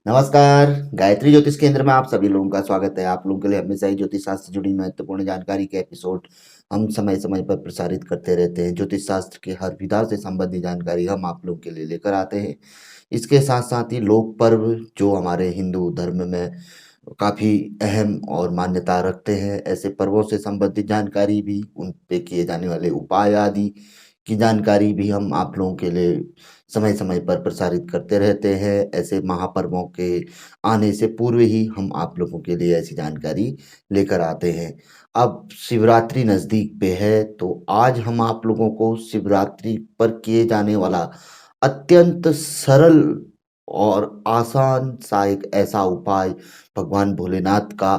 नमस्कार। गायत्री ज्योतिष केंद्र में आप सभी लोगों का स्वागत है। आप लोगों के लिए हमेशा ही ज्योतिष शास्त्र से जुड़ी महत्वपूर्ण जानकारी के एपिसोड हम समय समय पर प्रसारित करते रहते हैं। ज्योतिष शास्त्र के हर विधा से संबंधित जानकारी हम आप लोगों के लिए लेकर आते हैं। इसके साथ साथ ही लोक पर्व जो हमारे हिंदू धर्म में काफ़ी अहम और मान्यता रखते हैं, ऐसे पर्वों से संबंधित जानकारी भी, उन पे किए जाने वाले उपाय आदि की जानकारी भी हम आप लोगों के लिए समय समय पर प्रसारित करते रहते हैं। ऐसे महापर्वों के आने से पूर्व ही हम आप लोगों के लिए ऐसी जानकारी लेकर आते हैं। अब शिवरात्रि नज़दीक पे है, तो आज हम आप लोगों को शिवरात्रि पर किए जाने वाला अत्यंत सरल और आसान सा एक ऐसा उपाय भगवान भोलेनाथ का,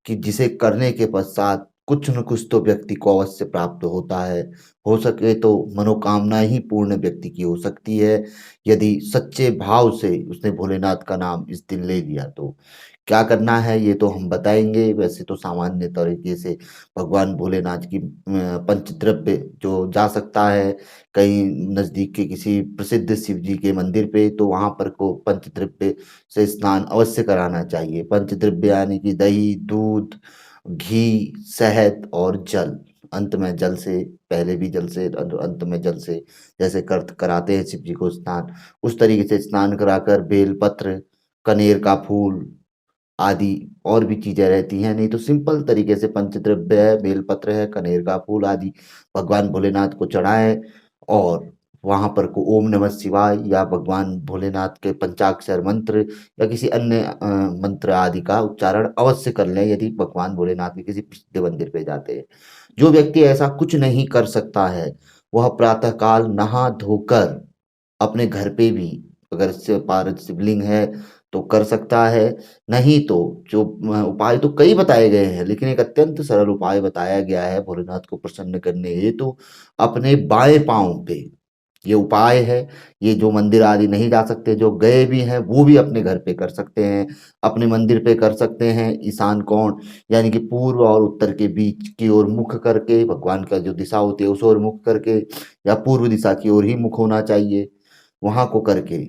कि जिसे करने के पश्चात कुछ न कुछ तो व्यक्ति को अवश्य प्राप्त होता है। हो सके तो मनोकामना ही पूर्ण व्यक्ति की हो सकती है, यदि सच्चे भाव से उसने भोलेनाथ का नाम इस दिन ले लिया तो। क्या करना है ये तो हम बताएंगे। वैसे तो सामान्य तरीके से भगवान भोलेनाथ की पंचद्रव्य जो जा सकता है कहीं नज़दीक के किसी प्रसिद्ध शिव जी के मंदिर पे, तो वहाँ पर को पंचद्रव्य से स्नान अवश्य कराना चाहिए। पंचद्रव्य यानी कि दही, दूध, घी, शहद और जल। अंत में जल से, पहले भी जल से, अंत में जल से, जैसे कर कराते हैं शिव जी को स्नान, उस तरीके से स्नान कराकर बेलपत्र, कनेर का फूल आदि और भी चीज़ें रहती हैं। नहीं तो सिंपल तरीके से पंचद्रव्य है, बेलपत्र है, कनेर का फूल आदि भगवान भोलेनाथ को चढ़ाएँ और वहाँ पर को ओम नमः शिवाय या भगवान भोलेनाथ के पंचाक्षर मंत्र या किसी अन्य मंत्र आदि का उच्चारण अवश्य कर लें, यदि भगवान भोलेनाथ के किसी प्रसिद्ध मंदिर पे जाते हैं। जो व्यक्ति ऐसा कुछ नहीं कर सकता है, वह प्रातःकाल नहा धोकर अपने घर पे भी, अगर पारद शिवलिंग है तो कर सकता है। नहीं तो जो उपाय तो कई बताए गए हैं, लेकिन एक अत्यंत सरल उपाय बताया गया है भोलेनाथ को प्रसन्न करने हेतु। अपने बाएं पांव पे ये उपाय है। ये जो मंदिर आदि नहीं जा सकते, जो गए भी हैं, वो भी अपने घर पे कर सकते हैं, अपने मंदिर पे कर सकते हैं। ईशान कोण यानी कि पूर्व और उत्तर के बीच की ओर मुख करके, भगवान का जो दिशा होती है उस ओर मुख करके, या पूर्व दिशा की ओर ही मुख होना चाहिए। वहां को करके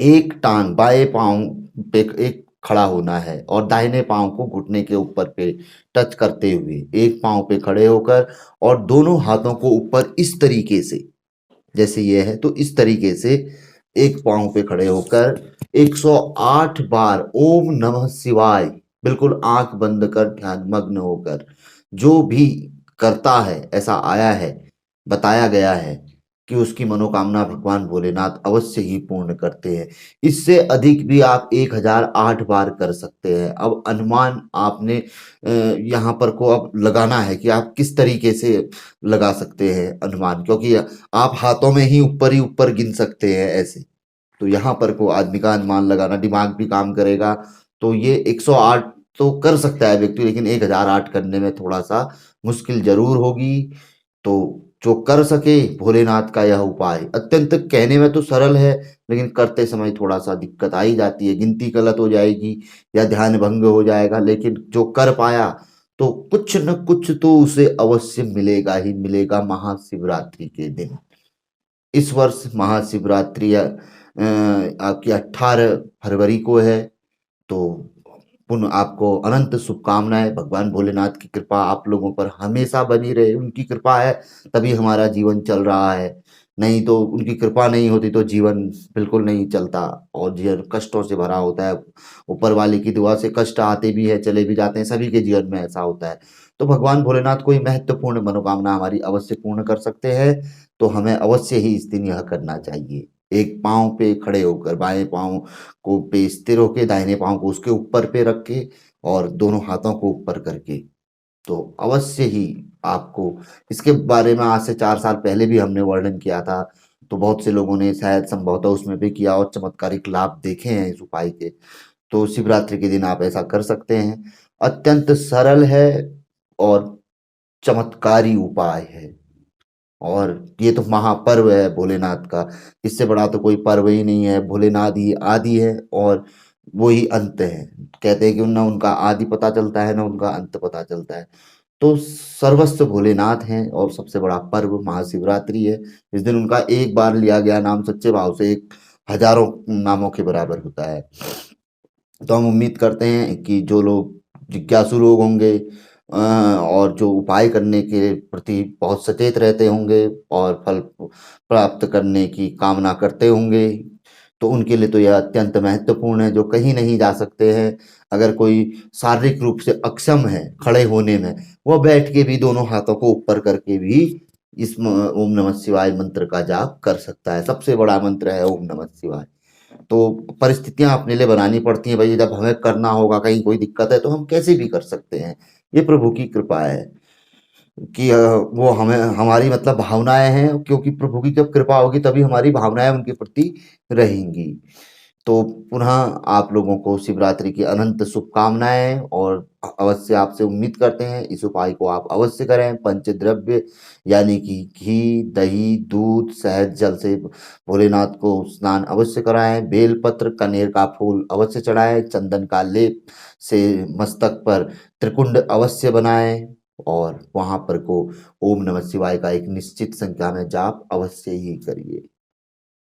एक टांग बाएं पांव पे एक खड़ा होना है और दाहिने पांव को घुटने के ऊपर पे टच करते हुए एक पांव पे खड़े होकर, और दोनों हाथों को ऊपर इस तरीके से, जैसे ये है तो इस तरीके से एक पांव पे खड़े होकर 108 बार ओम नमः शिवाय, बिल्कुल आंख बंद कर ध्यान मग्न होकर, जो भी करता है, ऐसा आया है, बताया गया है कि उसकी मनोकामना भगवान भोलेनाथ अवश्य ही पूर्ण करते हैं। इससे अधिक भी आप 1008 बार कर सकते हैं। अब अनुमान आपने यहाँ पर को अब लगाना है कि आप किस तरीके से लगा सकते हैं अनुमान, क्योंकि आप हाथों में ही ऊपर गिन सकते हैं ऐसे। तो यहाँ पर को आदमी का अनुमान लगाना, दिमाग भी काम करेगा। तो ये 108 तो कर सकता है व्यक्ति, लेकिन 1008 करने में थोड़ा सा मुश्किल जरूर होगी। तो जो कर सके, भोलेनाथ का यह उपाय अत्यंत कहने में तो सरल है, लेकिन करते समय थोड़ा सा दिक्कत आ ही जाती है। गिनती गलत हो जाएगी या ध्यान भंग हो जाएगा, लेकिन जो कर पाया तो कुछ न कुछ तो उसे अवश्य मिलेगा ही मिलेगा महाशिवरात्रि के दिन। इस वर्ष महाशिवरात्रि आपकी 18 फरवरी को है। तो पुनः आपको अनंत शुभकामनाएं। भगवान भोलेनाथ की कृपा आप लोगों पर हमेशा बनी रहे। उनकी कृपा है तभी हमारा जीवन चल रहा है, नहीं तो उनकी कृपा नहीं होती तो जीवन बिल्कुल नहीं चलता और जीवन कष्टों से भरा होता है। ऊपर वाले की दुआ से कष्ट आते भी है, चले भी जाते हैं, सभी के जीवन में ऐसा होता है। तो भगवान भोलेनाथ कोई महत्वपूर्ण मनोकामना हमारी अवश्य पूर्ण कर सकते हैं, तो हमें अवश्य ही इस दिन यह करना चाहिए। एक पाँव पे खड़े होकर, बाएं पाँव को पे स्थिर होके, दाहिने पाँव को उसके ऊपर पे रख के और दोनों हाथों को ऊपर करके, तो अवश्य ही आपको इसके बारे में आज से 4 साल पहले भी हमने वर्णन किया था। तो बहुत से लोगों ने शायद संभवतः उसमें भी किया और चमत्कारिक लाभ देखे हैं इस उपाय के। तो शिवरात्रि के दिन आप ऐसा कर सकते हैं। अत्यंत सरल है और चमत्कारी उपाय है। और ये तो महापर्व है भोलेनाथ का, इससे बड़ा तो कोई पर्व ही नहीं है। भोलेनाथ ही आदि है और वो ही अंत है। कहते हैं कि ना उनका आदि पता चलता है ना उनका अंत पता चलता है। तो सर्वस्व भोलेनाथ हैं और सबसे बड़ा पर्व महाशिवरात्रि है। इस दिन उनका एक बार लिया गया नाम सच्चे भाव से एक हजारों नामों के बराबर होता है। तो हम उम्मीद करते हैं कि जो लोग जिज्ञासु लोग होंगे और जो उपाय करने के प्रति बहुत सचेत रहते होंगे और फल प्राप्त करने की कामना करते होंगे, तो उनके लिए तो यह अत्यंत महत्वपूर्ण है, जो कहीं नहीं जा सकते हैं। अगर कोई शारीरिक रूप से अक्षम है खड़े होने में, वह बैठ के भी दोनों हाथों को ऊपर करके भी इस ओम नमः शिवाय मंत्र का जाप कर सकता है। सबसे बड़ा मंत्र है ओम नमः शिवाय। तो परिस्थितियां अपने लिए बनानी पड़ती हैं भाई, जब हमें करना होगा, कहीं कोई दिक्कत है तो हम कैसे भी कर सकते हैं। ये प्रभु की कृपा है कि वो हमें, हमारी मतलब भावनाएं हैं, क्योंकि प्रभु की जब कृपा होगी तभी हमारी भावनाएं उनके प्रति रहेंगी। तो पुनः आप लोगों को शिवरात्रि की अनंत शुभकामनाएं, और अवश्य आपसे उम्मीद करते हैं इस उपाय को आप अवश्य करें। पंचद्रव्य यानी कि घी, दही, दूध, शहद, जल से भोलेनाथ को स्नान अवश्य कराएं। बेलपत्र, कनेर का फूल अवश्य चढ़ाएं। चंदन का लेप से मस्तक पर त्रिकुंड अवश्य बनाएं, और वहां पर को ओम नमः शिवाय का एक निश्चित संख्या में जाप अवश्य ही करिए,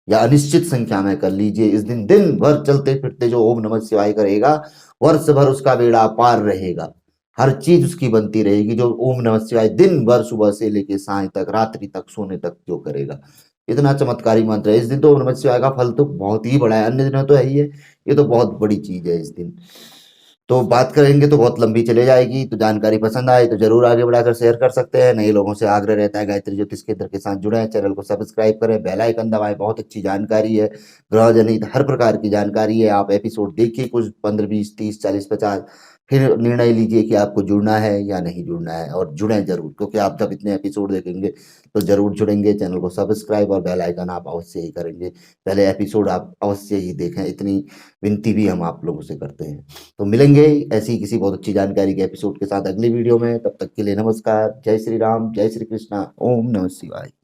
या अनिश्चित संख्या में कर लीजिए। इस दिन दिन भर चलते फिरते जो ओम नमः शिवाय करेगा, वर्ष भर उसका बेड़ा पार रहेगा। हर चीज उसकी बनती रहेगी जो ओम नमः शिवाय दिन भर सुबह से लेके साय तक, रात्रि तक, सोने तक जो करेगा। इतना चमत्कारी मंत्र है। इस दिन तो ओम नमः शिवाय का फल तो बहुत ही बड़ा है, अन्य दिनों तो है ही है, ये तो बहुत बड़ी चीज है इस दिन। तो बात करेंगे तो बहुत लंबी चले जाएगी। तो जानकारी पसंद आए तो जरूर आगे बढ़ाकर शेयर कर सकते हैं। नए लोगों से आग्रह रहता है गायत्री ज्योतिष केंद्र के साथ जुड़े, चैनल को सब्सक्राइब करें, बेल आइकन दबाएं। बहुत अच्छी जानकारी है, ग्रह जनित हर प्रकार की जानकारी है। आप एपिसोड देखिए कुछ 15, 20, 30, 40, 50, फिर निर्णय लीजिए कि आपको जुड़ना है या नहीं जुड़ना है, और जुड़ें जरूर, क्योंकि आप जब इतने एपिसोड देखेंगे तो जरूर जुड़ेंगे। चैनल को सब्सक्राइब और बेल आइकन आप अवश्य ही करेंगे। पहले एपिसोड आप अवश्य ही देखें, इतनी विनती भी हम आप लोगों से करते हैं। तो मिलेंगे ऐसी किसी बहुत अच्छी जानकारी के एपिसोड के साथ अगली वीडियो में। तब तक के लिए नमस्कार। जय श्री राम, जय श्री कृष्णा, ओम नमः शिवाय।